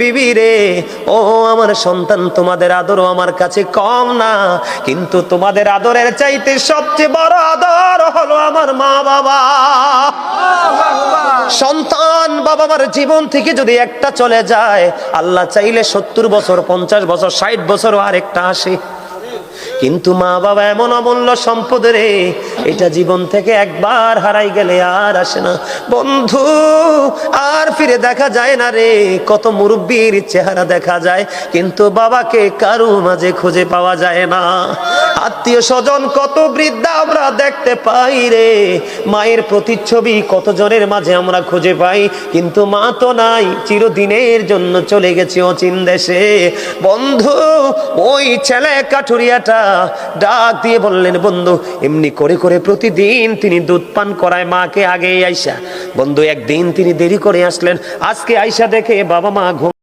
বিবি রে, ও আমার সন্তান, তোমাদের আদরও আমার কাছে কম না, কিন্তু তোমাদের আদরের চাইতে সবচেয়ে বড় আদর হলো আমার মা বাবা। সন্তান বাবা মার জীবন থেকে যদি একটা চলে যায়, আল্লাহ চাইলে 70 বছর, 50 বছর, 60 বছর আরেকটা আসে, কিন্তু মা বাবা এমন অমূল্য সম্পদ রে, এটা জীবন থেকে একবার হারাই গেলে আর আসে না বন্ধু, আর ফিরে দেখা যায় না রে। কত মুরব্বীর চেহারা দেখা যায়, কিন্তু বাবাকে কারো মাঝে খুঁজে পাওয়া যায় না। আত্মীয় স্বজন কত বৃদ্ধা আমরা দেখতে পাই রে, মায়ের প্রতিচ্ছবি কত জনের মাঝে আমরা খুঁজে পাই, কিন্তু মা তো নাই, চিরদিনের জন্য চলে গেছে অচিন দেশে। বন্ধু, ওই ছেলে কাঠুরিয়াটা ডাক দিয়ে বললেন, বন্ধু, এমনি করে করে প্রতিদিন তিনি দুধ পান করায় মাকে আগে আইসা। বন্ধু, একদিন তিনি দেরি করে আসলেন, আজকে আইসা দেখে বাবা মা ঘুম